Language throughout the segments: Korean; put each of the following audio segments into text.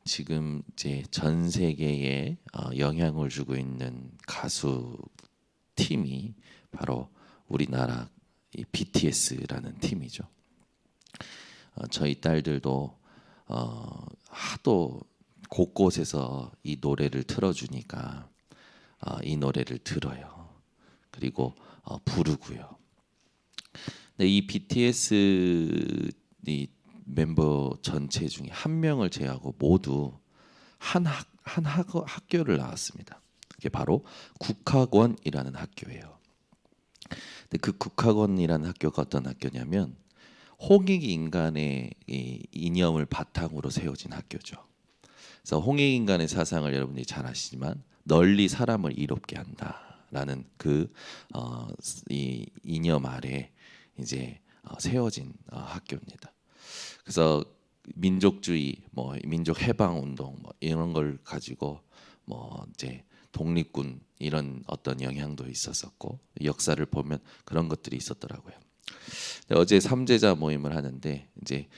지금 이제 전 세계에 영향을 주고 있는 가수 팀이 바로 우리나라 이 BTS라는 팀이죠. 저희 딸들도 하도 곳곳에서 이 노래를 틀어주니까 이 노래를 들어요. 그리고 부르고요. 근데 이 BTS 이 멤버 전체 중에 한 명을 제외하고 모두 한 학교를 나왔습니다. 그게 바로 국학원이라는 학교예요. 근데 그 국학원이라는 학교가 어떤 학교냐면 홍익인간의 이 이념을 바탕으로 세워진 학교죠. 그래서 홍익인간의 사상을 여러분들이 잘 아시지만 널리 사람을 이롭게 한다라는 이 이념 아래 이제 세워진 학교입니다. 그래서 민족주의, 뭐 민족 해방 운동, 뭐 이런 걸 가지고 뭐 이제 독립군 이런 어떤 영향도 있었었고 역사를 보면 그런 것들이 있었더라고요. 어제 삼제자 모임을 하는데 이제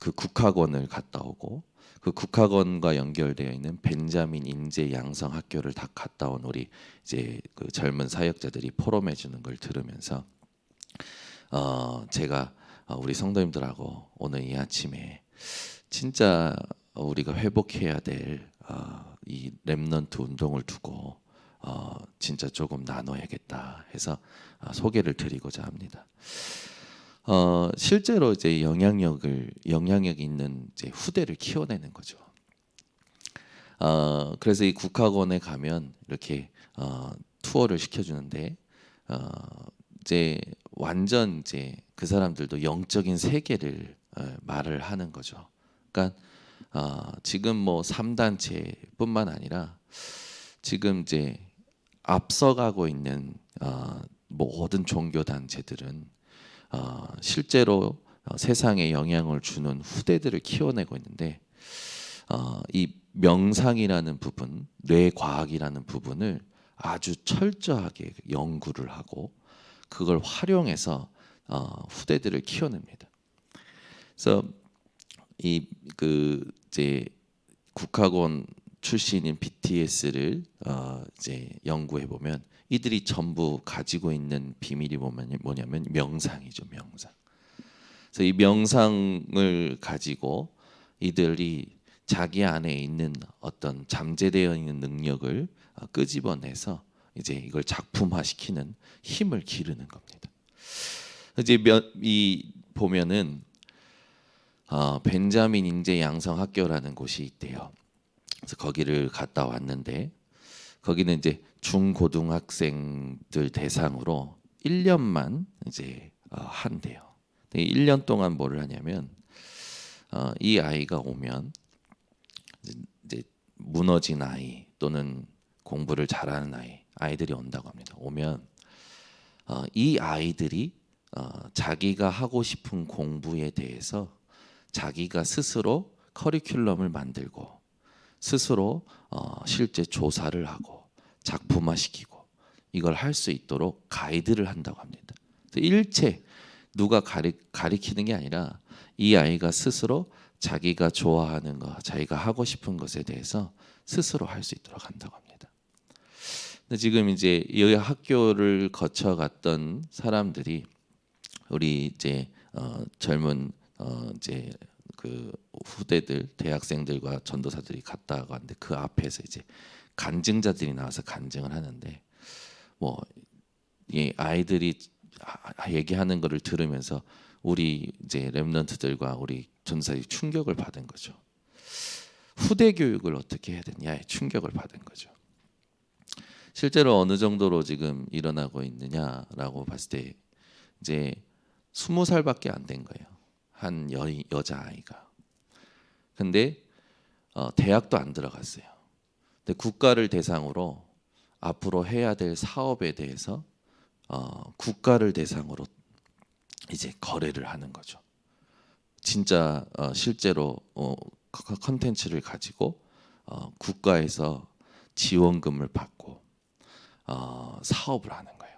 그 국학원을 갔다 오고 그 국학원과 연결되어 있는 벤자민 인재 양성 학교를 다 갔다 온 우리 이제 그 젊은 사역자들이 포럼해 주는 걸 들으면서 제가 우리 성도님들하고 오늘 이 아침에 진짜 우리가 회복해야 될 이 렘넌트 운동을 두고 진짜 조금 나눠야겠다 해서 소개를 드리고자 합니다. 실제로 이제 영향력 있는 이제 후대를 키워내는 거죠. 그래서 이 국학원에 가면 이렇게 투어를 시켜주는데 이제 완전 이제 그 사람들도 영적인 세계를 말을 하는 거죠. 그러니까 지금 뭐 3단체뿐만 아니라 지금 이제 앞서가고 있는 모든 종교 단체들은 실제로 세상에 영향을 주는 후대들을 키워내고 있는데 이 명상이라는 부분, 뇌과학이라는 부분을 아주 철저하게 연구를 하고 그걸 활용해서 후대들을 키워냅니다. 그래서 이 그 이제 국학원 출신인 BTS를 이제 연구해 보면 이들이 전부 가지고 있는 비밀이 뭐냐면 명상이죠, 명상. 그래서 이 명상을 가지고 이들이 자기 안에 있는 어떤 잠재되어 있는 능력을 끄집어내서 이제 이걸 작품화시키는 힘을 기르는 겁니다. 이제 이 보면은 벤자민 인재 양성 학교라는 곳이 있대요. 그래서 거기를 갔다 왔는데 거기는 이제 중고등학생들 대상으로 1년만 이제 한대요. 1년 동안 뭐를 하냐면 이 아이가 오면 이제 무너진 아이 또는 공부를 잘하는 아이들이 온다고 합니다. 오면 이 아이들이 자기가 하고 싶은 공부에 대해서 자기가 스스로 커리큘럼을 만들고 스스로 실제 조사를 하고 작품화시키고 이걸 할 수 있도록 가이드를 한다고 합니다. 일체 누가 가리키는 게 아니라 이 아이가 스스로 자기가 좋아하는 것, 자기가 하고 싶은 것에 대해서 스스로 할 수 있도록 한다고 합니다. 근데 지금 이제 이 학교를 거쳐갔던 사람들이 우리 이제 젊은 이제 그 후대들 대학생들과 전도사들이 갔다 갔는데 그 앞에서 이제 간증자들이 나와서 간증을 하는데 뭐 이 아이들이 얘기하는 거를 들으면서 우리 이제 렘넌트들과 우리 전도사들이 충격을 받은 거죠. 후대 교육을 어떻게 해야 되냐에 충격을 받은 거죠. 실제로 어느 정도로 지금 일어나고 있느냐라고 봤을 때 이제 20살밖에 안 된 거예요. 한 여자 아이가. 근데 대학도 안 들어갔어요. 근데 국가를 대상으로 앞으로 해야 될 사업에 대해서 국가를 대상으로 이제 거래를 하는 거죠. 진짜 실제로 컨텐츠를 가지고 국가에서 지원금을 받고 사업을 하는 거예요.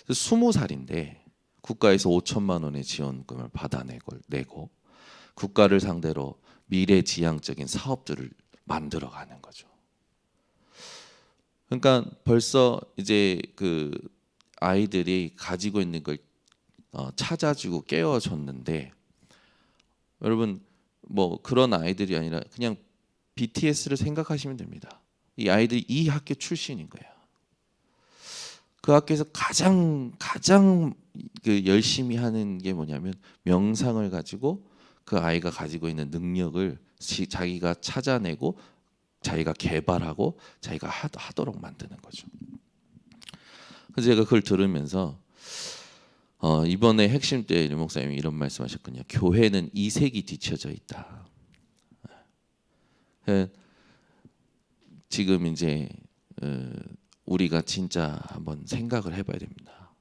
20살인데 국가에서 5천만 원의 지원금을 받아내고 국가를 상대로 미래지향적인 사업들을 만들어가는 거죠. 그러니까 벌써 이제 그 아이들이 가지고 있는 걸 찾아주고 깨워줬는데, 여러분 뭐 그런 아이들이 아니라 그냥 BTS를 생각하시면 됩니다. 이 아이들이 이 학교 출신인 거예요. 그 학교에서 가장 그 열심히 하는 게 뭐냐면 명상을 가지고 그 아이가 가지고 있는 능력을 자기가 찾아내고 자기가 개발하고 자기가 하도록 만드는 거죠. 그래서 제가 그걸 들으면서 이번에 핵심 때 유 목사님이 이런 말씀하셨거든요. 교회는 이색이 뒤쳐져 있다. 지금 이제 우리가 진짜 한번 생각을 해봐야 됩니다.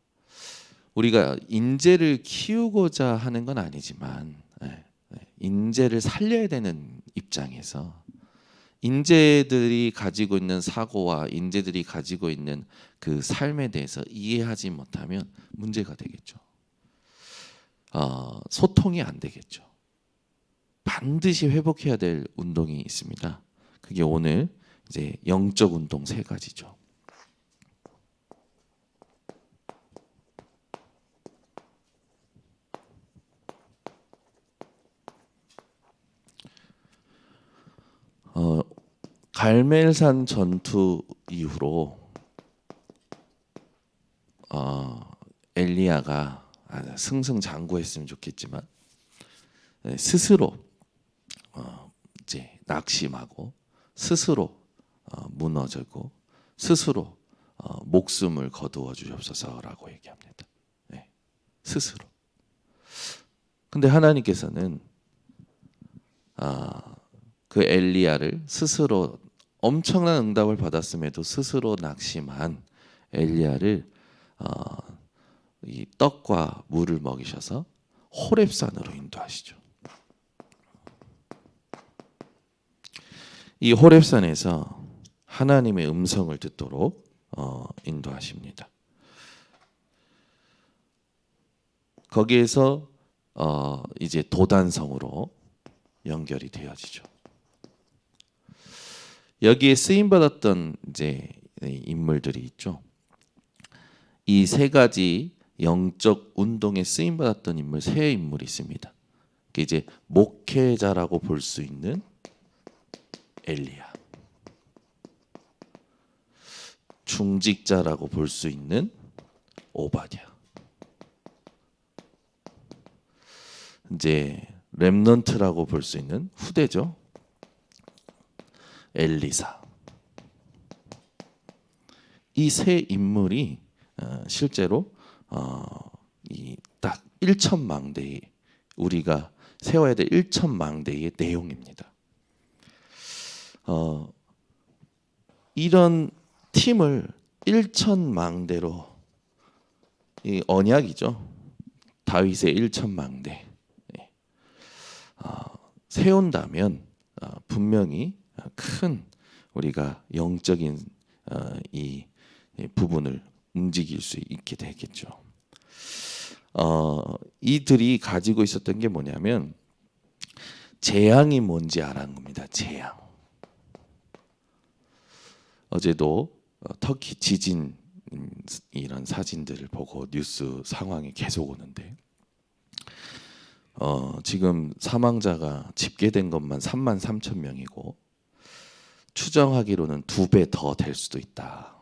우리가 인재를 키우고자 하는 건 아니지만 인재를 살려야 되는 입장에서 인재들이 가지고 있는 사고와 인재들이 가지고 있는 그 삶에 대해서 이해하지 못하면 문제가 되겠죠. 소통이 안 되겠죠. 반드시 회복해야 될 운동이 있습니다. 그게 오늘 이제 영적 운동 3가지죠. 갈멜산 전투 이후로 엘리야가 승승장구했으면 좋겠지만 스스로 이제 낙심하고 스스로 무너지고 스스로 목숨을 거두어 주옵소서라고 얘기합니다. 네, 스스로. 근데 하나님께서는 그 엘리야를 스스로 엄청난 응답을 받았음에도 스스로 낙심한 엘리야를 이 떡과 물을 먹이셔서 호렙산으로 인도하시죠. 이 호렙산에서 하나님의 음성을 듣도록 인도하십니다. 거기에서 이제 도단성으로 연결이 되어지죠. 여기에 쓰임 받았던 이제 인물들이 있죠. 이 3가지 영적 운동에 쓰임 받았던 인물 3인물이 있습니다. 이제 목회자라고 볼 수 있는 엘리야, 중직자라고 볼 수 있는 오바댜, 이제 렘넌트라고 볼 수 있는 후대죠. 엘리사. 이 3인물이 실제로 이 딱 1천망대의 우리가 세워야 될 1천망대의 내용입니다. 이런 팀을 1천망대로, 이 언약이죠. 다윗의 1천망대 세운다면 분명히 큰 우리가 영적인 이 부분을 움직일 수 있게 되겠죠. 이들이 가지고 있었던 게 뭐냐면 재앙이 뭔지 알아는 겁니다. 재앙. 어제도 터키 지진 이런 사진들을 보고 뉴스 상황이 계속 오는데 지금 사망자가 집계된 것만 33,000명이고 추정하기로는 2배 더 될 수도 있다.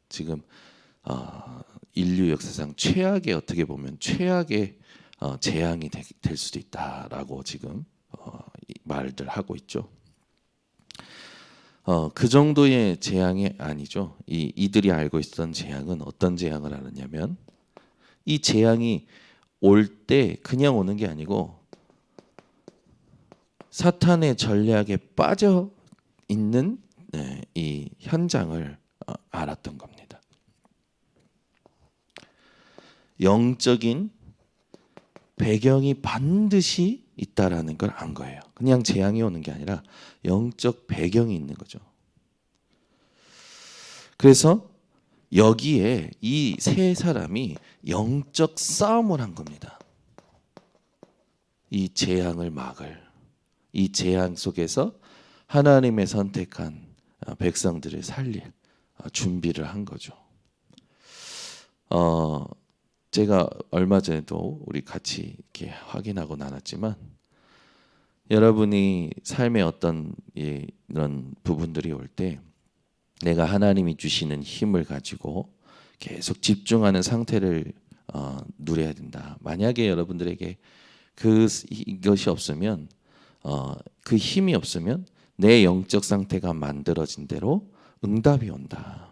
지금 인류 역사상 최악의, 어떻게 보면 최악의 재앙이 될 수도 있다라고 지금 말들 하고 있죠. 그 정도의 재앙이 아니죠. 이들이 알고 있었던 재앙은 어떤 재앙을 알았냐면 이 재앙이 올 때 그냥 오는 게 아니고 사탄의 전략에 빠져 있는 이 현장을 알았던 겁니다. 영적인 배경이 반드시 있다라는 걸 안 거예요. 그냥 재앙이 오는 게 아니라 영적 배경이 있는 거죠. 그래서 여기에 이 3사람이 영적 싸움을 한 겁니다. 이 재앙을 막을, 이 재앙 속에서 하나님의 선택한 백성들을 살릴 준비를 한 거죠. 제가 얼마 전에도 우리 같이 이렇게 확인하고 나눴지만 여러분이 삶에 어떤 이런 부분들이 올 때 내가 하나님이 주시는 힘을 가지고 계속 집중하는 상태를 누려야 된다. 만약에 여러분들에게 이것이 없으면 그 힘이 없으면 내 영적 상태가 만들어진 대로 응답이 온다.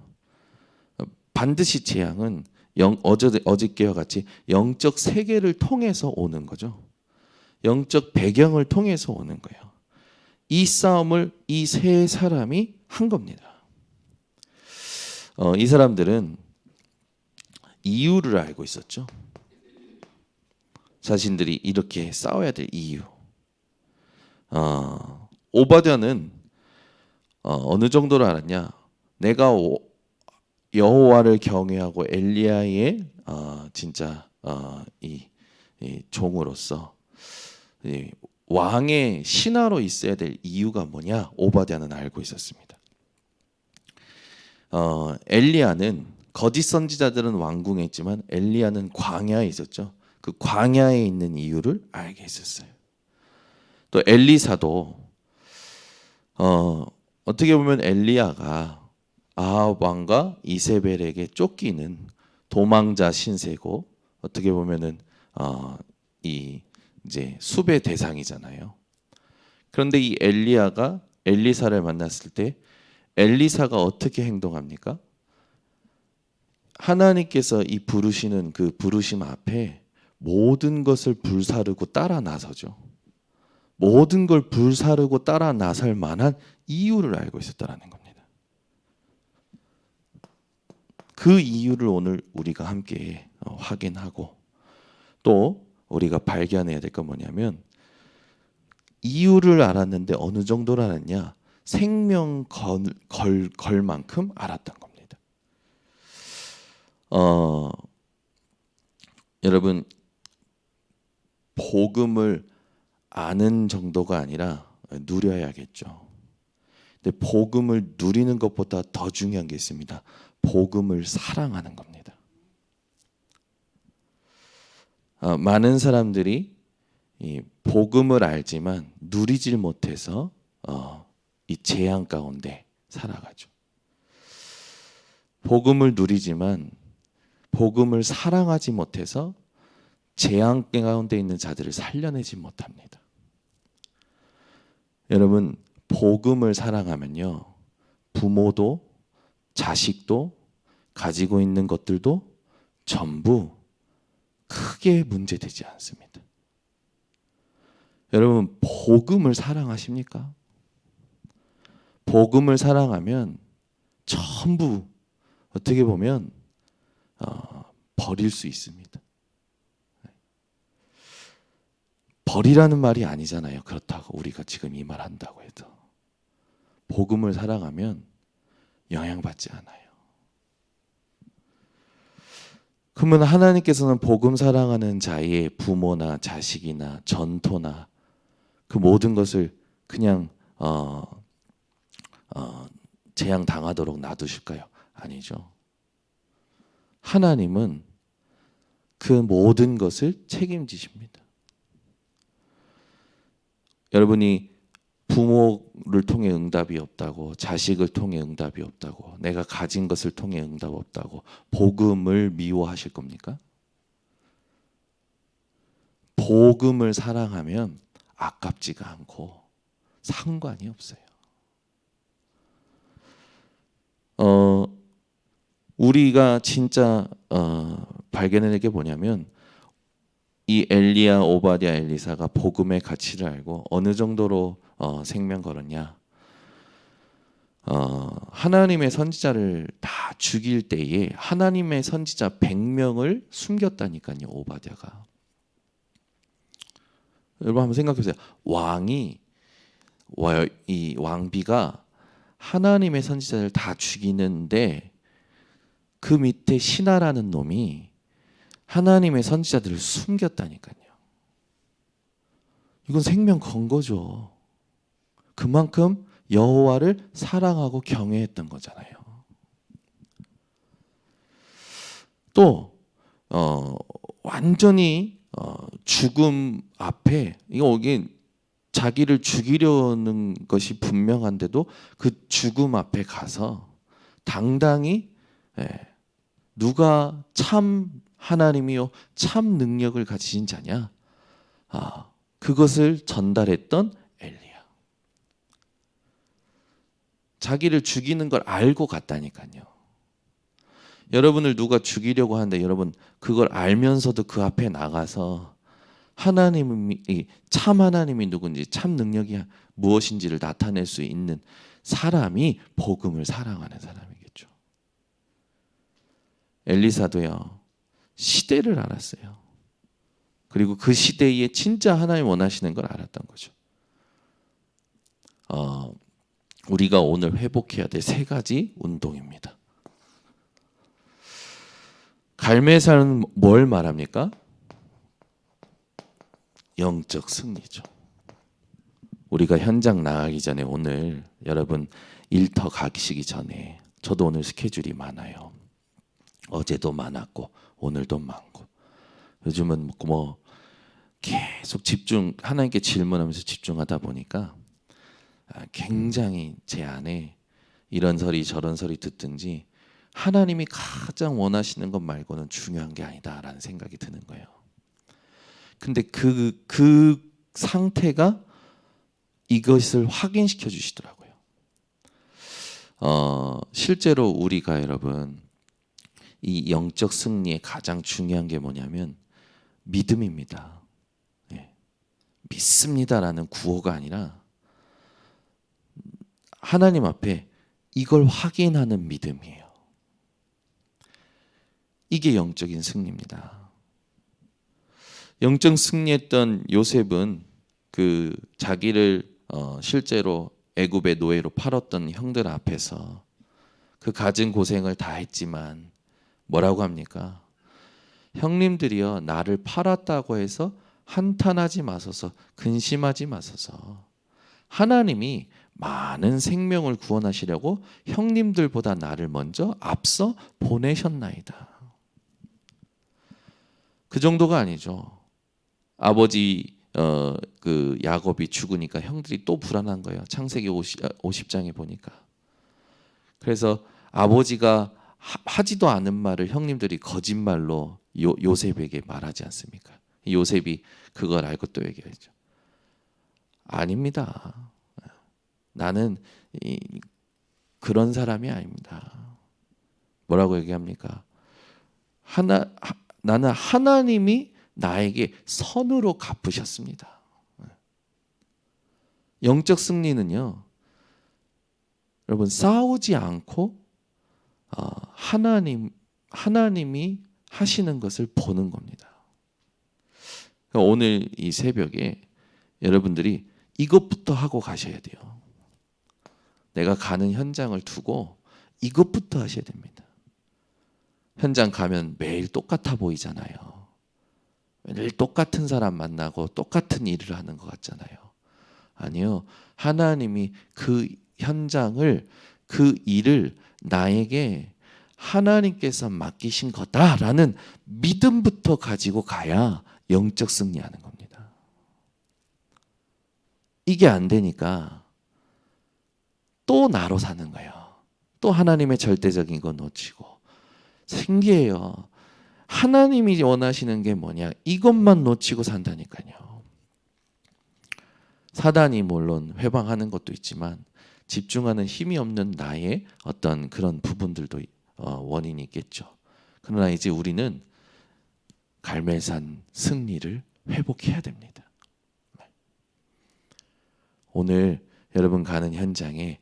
반드시 재앙은 어저께와 같이 영적 세계를 통해서 오는 거죠. 영적 배경을 통해서 오는 거예요. 이 싸움을 이 세 사람이 한 겁니다. 이 사람들은 이유를 알고 있었죠. 자신들이 이렇게 싸워야 될 이유. 오바댜는 어느 정도로 알았냐? 내가 여호와를 경외하고 엘리야의 진짜 이 종으로서 왕의 신하로 있어야 될 이유가 뭐냐? 오바댜는 알고 있었습니다. 엘리야는 거짓 선지자들은 왕궁에 있지만 엘리야는 광야에 있었죠. 그 광야에 있는 이유를 알게 했었어요. 또 엘리사도 어떻게 보면 엘리야가 아합 왕과 이세벨에게 쫓기는 도망자 신세고 어떻게 보면은 이 이제 숲의 대상이잖아요. 그런데 이 엘리야가 엘리사를 만났을 때 엘리사가 어떻게 행동합니까? 하나님께서 이 부르시는 그 부르심 앞에 모든 것을 불사르고 따라 나서죠. 모든 걸 불사르고 따라 나설 만한 이유를 알고 있었다라는 겁니다. 그 이유를 오늘 우리가 함께 확인하고 또 우리가 발견해야 될 건 뭐냐면 이유를 알았는데 어느 정도를 알았냐? 생명 걸 만큼 알았던 겁니다. 여러분 복음을 아는 정도가 아니라 누려야겠죠. 근데 복음을 누리는 것보다 더 중요한 게 있습니다. 복음을 사랑하는 겁니다. 많은 사람들이 이 복음을 알지만 누리질 못해서 이 재앙 가운데 살아가죠. 복음을 누리지만 복음을 사랑하지 못해서 재앙 가운데 있는 자들을 살려내지 못합니다. 여러분 복음을 사랑하면요 부모도 자식도 가지고 있는 것들도 전부 크게 문제되지 않습니다. 여러분 복음을 사랑하십니까? 복음을 사랑하면 전부 어떻게 보면 버릴 수 있습니다. 버리라는 말이 아니잖아요. 그렇다고 우리가 지금 이 말 한다고 해도 복음을 사랑하면 영향받지 않아요. 그러면 하나님께서는 복음 사랑하는 자의 부모나 자식이나 전토나 그 모든 것을 그냥 재앙 당하도록 놔두실까요? 아니죠. 하나님은 그 모든 것을 책임지십니다. 여러분이 부모를 통해 응답이 없다고, 자식을 통해 응답이 없다고, 내가 가진 것을 통해 응답 없다고 복음을 미워하실 겁니까? 복음을 사랑하면 아깝지가 않고 상관이 없어요. 우리가 진짜 발견하는 게 뭐냐면 이 엘리야, 오바댜, 엘리사가 복음의 가치를 알고 어느 정도로 생명 걸었냐? 하나님의 선지자를 다 죽일 때에 하나님의 선지자 100명을 숨겼다니까요. 오바댜가. 여러분 한번 생각해 보세요. 이 왕비가 하나님의 선지자를 다 죽이는데 그 밑에 신하라는 놈이 하나님의 선지자들을 숨겼다니까요. 이건 생명 건 거죠. 그만큼 여호와를 사랑하고 경외했던 거잖아요. 또 완전히 죽음 앞에 이게 자기를 죽이려는 것이 분명한데도 그 죽음 앞에 가서 당당히 누가 참 하나님이요 참 능력을 가지신 자냐, 그것을 전달했던 엘리야. 자기를 죽이는 걸 알고 갔다니까요. 여러분을 누가 죽이려고 하는데 여러분 그걸 알면서도 그 앞에 나가서 하나님이 참 하나님이 누군지 참 능력이 무엇인지를 나타낼 수 있는 사람이 복음을 사랑하는 사람이겠죠. 엘리사도요 시대를 알았어요. 그리고 그 시대에 진짜 하나님 원하시는 걸 알았던 거죠. 우리가 오늘 회복해야 될 세 가지 운동입니다. 갈매산은 뭘 말합니까? 영적 승리죠. 우리가 현장 나가기 전에 오늘 여러분 일터 가시기 전에 저도 오늘 스케줄이 많아요. 어제도 많았고 오늘도 많고 요즘은 뭐 계속 하나님께 질문하면서 집중하다 보니까 굉장히 제 안에 이런 소리 저런 소리 듣든지 하나님이 가장 원하시는 것 말고는 중요한 게 아니다라는 생각이 드는 거예요. 근데 그 상태가 이것을 확인시켜 주시더라고요. 실제로 우리가 여러분 이 영적 승리의 가장 중요한 게 뭐냐면 믿음입니다. 믿습니다라는 구호가 아니라 하나님 앞에 이걸 확인하는 믿음이에요. 이게 영적인 승리입니다. 영적 승리했던 요셉은 그 자기를 실제로 애굽의 노예로 팔았던 형들 앞에서 그 갖은 고생을 다 했지만 뭐라고 합니까? 형님들이여 나를 팔았다고 해서 한탄하지 마소서, 근심하지 마소서. 하나님이 많은 생명을 구원하시려고 형님들보다 나를 먼저 앞서 보내셨나이다. 그 정도가 아니죠. 아버지 그 야곱이 죽으니까 형들이 또 불안한 거예요. 창세기 50장에 보니까. 그래서 아버지가 하지도 않은 말을 형님들이 거짓말로 요셉에게 말하지 않습니까? 요셉이 그걸 알고 또 얘기하죠. 아닙니다. 나는 그런 사람이 아닙니다. 뭐라고 얘기합니까? 나는 하나님이 나에게 선으로 갚으셨습니다. 영적 승리는요, 여러분 싸우지 않고 하나님이 하시는 것을 보는 겁니다. 오늘 이 새벽에 여러분들이 이것부터 하고 가셔야 돼요. 내가 가는 현장을 두고 이것부터 하셔야 됩니다. 현장 가면 매일 똑같아 보이잖아요. 매일 똑같은 사람 만나고 똑같은 일을 하는 것 같잖아요. 아니요. 하나님이 그 현장을, 그 일을 나에게 하나님께서 맡기신 거다라는 믿음부터 가지고 가야 영적 승리하는 겁니다. 이게 안 되니까 또 나로 사는 거예요. 또 하나님의 절대적인 거 놓치고. 신기해요. 하나님이 원하시는 게 뭐냐? 이것만 놓치고 산다니까요. 사단이 물론 회방하는 것도 있지만 집중하는 힘이 없는 나의 어떤 그런 부분들도 원인이 있겠죠. 그러나 이제 우리는 갈멜산 승리를 회복해야 됩니다. 오늘 여러분 가는 현장에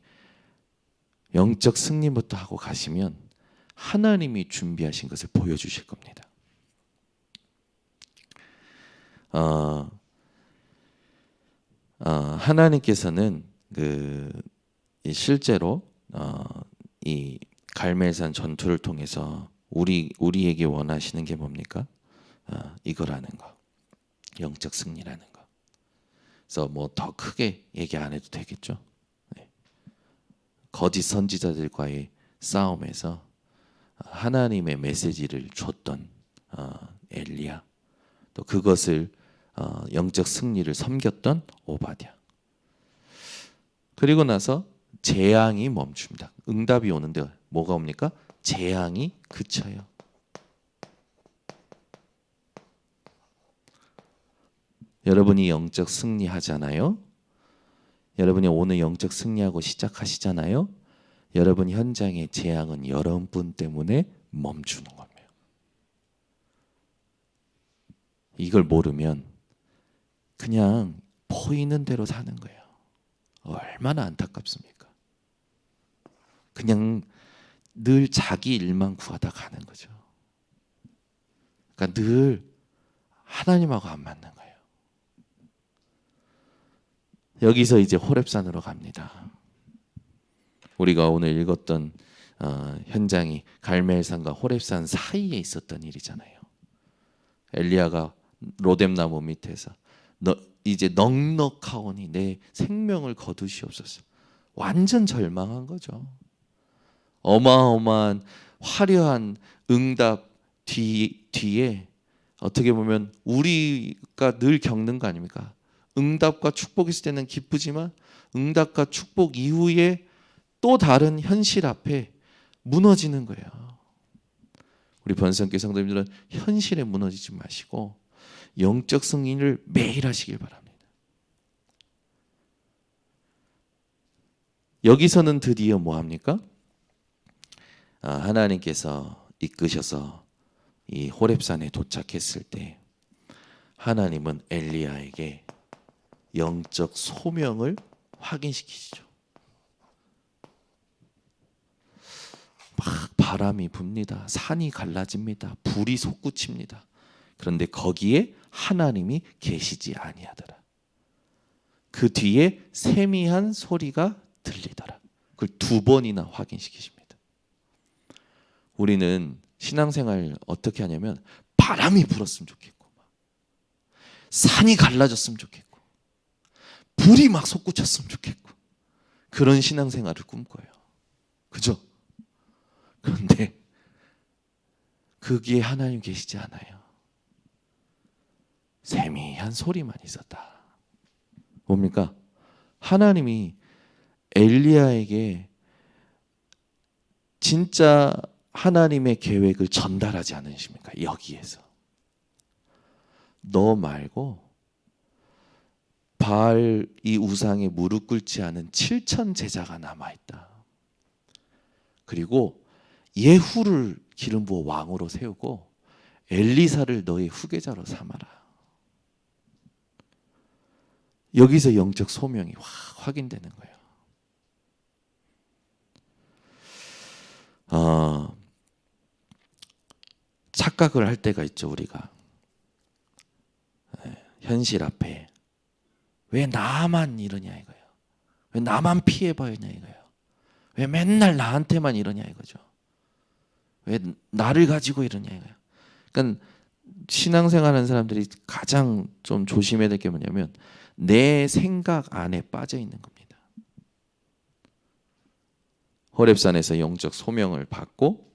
영적 승리부터 하고 가시면 하나님이 준비하신 것을 보여주실 겁니다. 하나님께서는 실제로 이 갈멜산 전투를 통해서 우리에게 원하시는 게 뭡니까? 이거라는 거, 영적 승리라는 거. 그래서 뭐 더 크게 얘기 안 해도 되겠죠. 네. 거짓 선지자들과의 싸움에서 하나님의 메시지를 줬던 엘리야, 또 그것을 영적 승리를 섬겼던 오바댜. 그리고 나서 재앙이 멈춥니다. 응답이 오는데 뭐가 옵니까? 재앙이 그쳐요. 여러분이 영적 승리하잖아요. 여러분이 오늘 영적 승리하고 시작하시잖아요. 여러분 현장의 재앙은 여러분 때문에 멈추는 겁니다. 이걸 모르면 그냥 보이는 대로 사는 거예요. 얼마나 안타깝습니까? 그냥 늘 자기 일만 구하다 가는 거죠. 그러니까 늘 하나님하고 안 맞는 거예요. 여기서 이제 호렙산으로 갑니다. 우리가 오늘 읽었던 현장이 갈멜산과 호렙산 사이에 있었던 일이잖아요. 엘리야가 로뎀나무 밑에서 이제 넉넉하오니 내 생명을 거두시옵소서. 완전 절망한 거죠. 어마어마한 화려한 응답 뒤에 어떻게 보면 우리가 늘 겪는 거 아닙니까? 응답과 축복이 있을 때는 기쁘지만 응답과 축복 이후에 또 다른 현실 앞에 무너지는 거예요. 우리 번성교회 성도님들은 현실에 무너지지 마시고 영적 승리를 매일 하시길 바랍니다. 여기서는 드디어 뭐 합니까? 하나님께서 이끄셔서 이 호렙산에 도착했을 때 하나님은 엘리야에게 영적 소명을 확인시키시죠. 막 바람이 붑니다. 산이 갈라집니다. 불이 솟구칩니다. 그런데 거기에 하나님이 계시지 아니하더라. 그 뒤에 세미한 소리가 들리더라. 그걸 2번이나 확인시키십니다. 우리는 신앙생활 어떻게 하냐면 바람이 불었으면 좋겠고 산이 갈라졌으면 좋겠고 불이 막 솟구쳤으면 좋겠고 그런 신앙생활을 꿈꿔요. 그죠? 그런데 거기에 하나님 계시지 않아요. 세미한 소리만 있었다. 뭡니까? 하나님이 엘리야에게 진짜 하나님의 계획을 전달하지 않으십니까? 여기에서 너 말고 바알 이 우상에 무릎 꿇지 않은 7천 제자가 남아있다. 그리고 예후를 기름 부어 왕으로 세우고 엘리사를 너의 후계자로 삼아라. 여기서 영적 소명이 확인되는 거예요. 착각을 할 때가 있죠. 우리가 현실 앞에 왜 나만 이러냐 이거예요. 왜 나만 피해봐야냐 이거예요. 왜 맨날 나한테만 이러냐 이거죠. 왜 나를 가지고 이러냐 이거예요. 그러니까 신앙생활하는 사람들이 가장 좀 조심해야 될 게 뭐냐면 내 생각 안에 빠져 있는 겁니다. 호렙산에서 영적 소명을 받고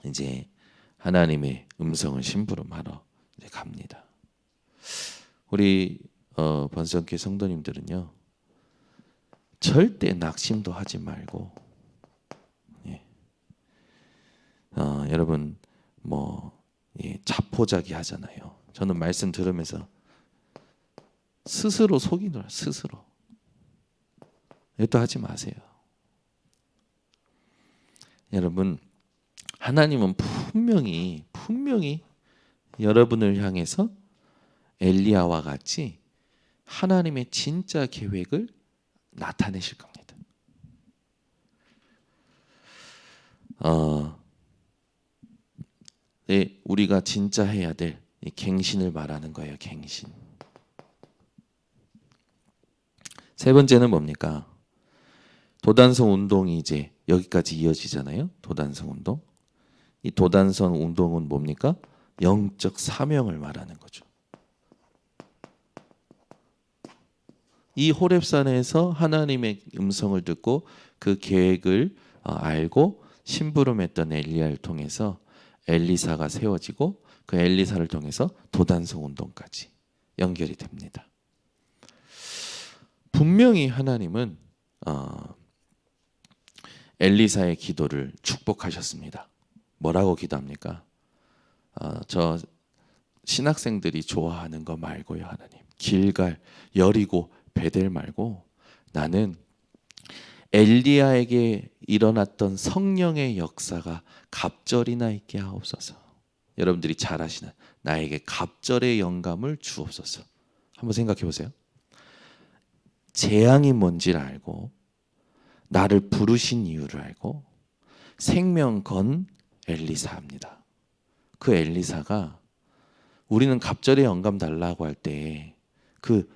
이제 하나님의 음성을 심부름하러 이제 갑니다. 우리 번성교회 성도님들은요 절대 낙심도 하지 말고 여러분 자포자기 하잖아요. 저는 말씀 들으면서 스스로 속이더라. 스스로 이것도 하지 마세요. 여러분 하나님은 분명히 여러분을 향해서 엘리야와 같이 하나님의 진짜 계획을 나타내실 겁니다. 우리가 진짜 해야 될 이 갱신을 말하는 거예요. 갱신. 세 번째는 뭡니까? 도단성 운동이 이제 여기까지 이어지잖아요. 도단성 운동. 이 도단성 운동은 뭡니까? 영적 사명을 말하는 거죠. 이 호렙산에서 하나님의 음성을 듣고 그 계획을 알고 심부름했던 엘리야를 통해서 엘리사가 세워지고 그 엘리사를 통해서 도단성 운동까지 연결이 됩니다. 분명히 하나님은 엘리사의 기도를 축복하셨습니다. 뭐라고 기도합니까? 저 신학생들이 좋아하는 거 말고요. 하나님, 길갈, 여리고, 베델 말고 나는 엘리야에게 일어났던 성령의 역사가 갑절이나 있게 하옵소서. 여러분들이 잘 아시는 나에게 갑절의 영감을 주옵소서. 한번 생각해 보세요. 재앙이 뭔지를 알고 나를 부르신 이유를 알고 생명 건 엘리사입니다. 그 엘리사가 우리는 갑절의 영감 달라고 할 때 그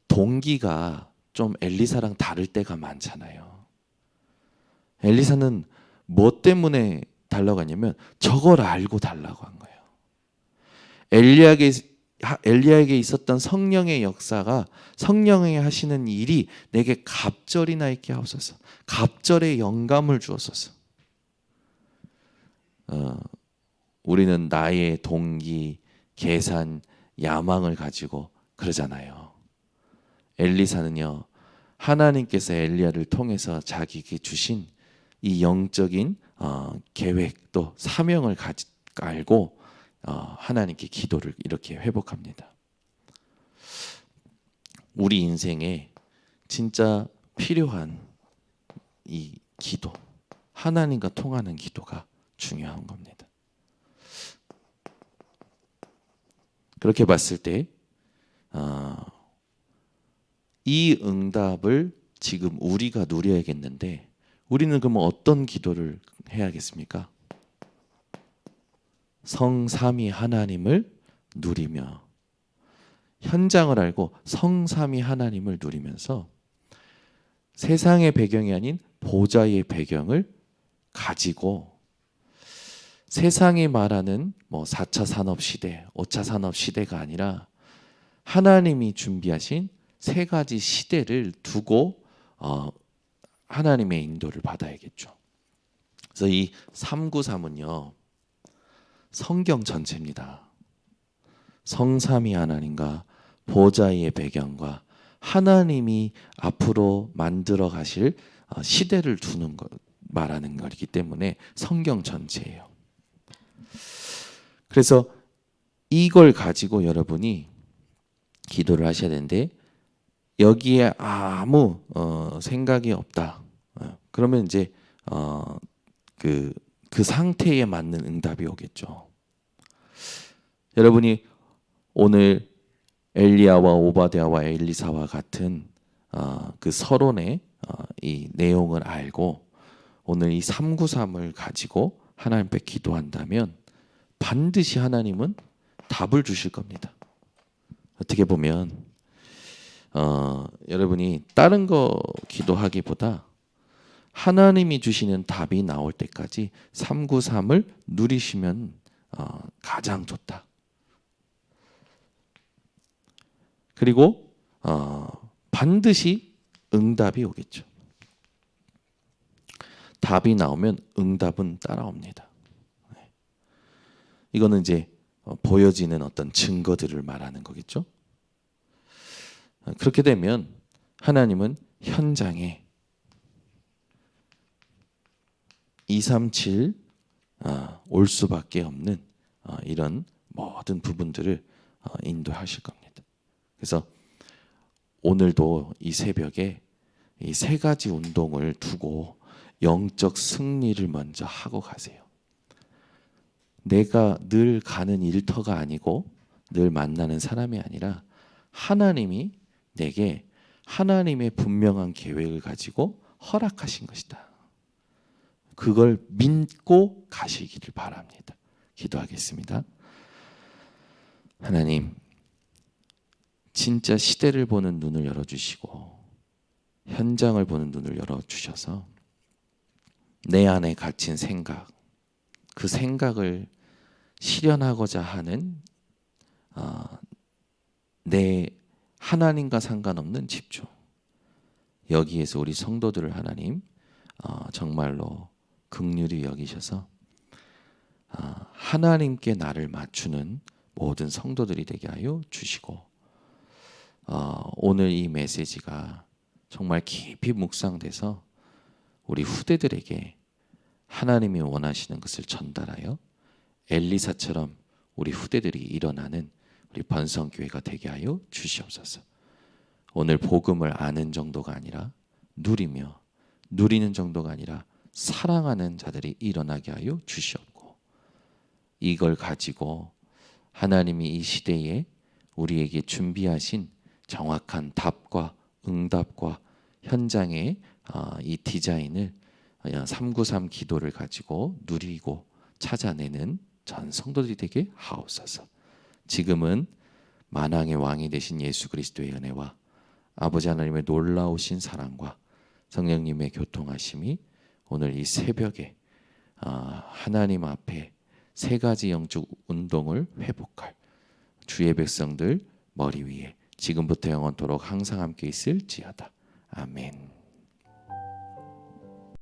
동기가 좀 엘리사랑 다를 때가 많잖아요. 엘리사는 뭐 때문에 달라고 하냐면 저걸 알고 달라고 한 거예요. 엘리야에게 있었던 성령의 역사가 성령이 하시는 일이 내게 갑절이나 있게 하옵소서. 갑절의 영감을 주옵소서. 우리는 나의 동기, 계산, 야망을 가지고 그러잖아요. 엘리사는요, 하나님께서 엘리야를 통해서 자기에게 주신 이 영적인 계획 또 사명을 알고 하나님께 기도를 이렇게 회복합니다. 우리 인생에 진짜 필요한 이 기도, 하나님과 통하는 기도가 중요한 겁니다. 그렇게 봤을 때 이 응답을 지금 우리가 누려야겠는데 우리는 그러면 어떤 기도를 해야겠습니까? 성삼위 하나님을 누리며 현장을 알고 성삼위 하나님을 누리면서 세상의 배경이 아닌 보좌의 배경을 가지고 세상이 말하는 뭐 4차 산업 시대, 5차 산업 시대가 아니라 하나님이 준비하신 세 가지 시대를 두고 하나님의 인도를 받아야겠죠. 그래서 이 393은요. 성경 전체입니다. 성삼위 하나님과 보좌의 배경과 하나님이 앞으로 만들어 가실 시대를 두는 것 말하는 거기 때문에 성경 전체예요. 그래서 이걸 가지고 여러분이 기도를 하셔야 되는데 여기에 아무 생각이 없다. 그러면 이제 그 상태에 맞는 응답이 오겠죠. 여러분이 오늘 엘리야와 오바댜와 엘리사와 같은 그 서론의 이 내용을 알고 오늘 이 393을 가지고 하나님 앞에 기도한다면 반드시 하나님은 답을 주실 겁니다. 어떻게 보면 여러분이 다른 거 기도하기보다 하나님이 주시는 답이 나올 때까지 393을 누리시면 가장 좋다. 그리고 반드시 응답이 오겠죠. 답이 나오면 응답은 따라옵니다. 이거는 이제 보여지는 어떤 증거들을 말하는 거겠죠. 그렇게 되면 하나님은 현장에 237 올 수밖에 없는 이런 모든 부분들을 인도하실 겁니다. 그래서 오늘도 이 새벽에 이 세 가지 운동을 두고 영적 승리를 먼저 하고 가세요. 내가 늘 가는 일터가 아니고 늘 만나는 사람이 아니라 하나님이 내게 하나님의 분명한 계획을 가지고 허락하신 것이다. 그걸 믿고 가시기를 바랍니다. 기도하겠습니다. 하나님, 진짜 시대를 보는 눈을 열어주시고 현장을 보는 눈을 열어주셔서 내 안에 갇힌 생각, 그 생각을 실현하고자 하는 내 하나님과 상관없는 집중, 여기에서 우리 성도들을 하나님 정말로 긍휼히 여기셔서 하나님께 나를 맞추는 모든 성도들이 되게 하여 주시고, 오늘 이 메시지가 정말 깊이 묵상돼서 우리 후대들에게 하나님이 원하시는 것을 전달하여 엘리사처럼 우리 후대들이 일어나는 우리 번성교회가 되게 하여 주시옵소서. 오늘 복음을 아는 정도가 아니라 누리며, 누리는 정도가 아니라 사랑하는 자들이 일어나게 하여 주시옵고, 이걸 가지고 하나님이 이 시대에 우리에게 준비하신 정확한 답과 응답과 현장의 이 디자인을 393 기도를 가지고 누리고 찾아내는 전 성도들이 되게 하옵소서. 지금은 만왕의 왕이 되신 예수 그리스도의 은혜와 아버지 하나님의 놀라우신 사랑과 성령님의 교통하심이 오늘 이 새벽에 하나님 앞에 세 가지 영적 운동을 회복할 주의 백성들 머리 위에 지금부터 영원토록 항상 함께 있을지어다. 아멘.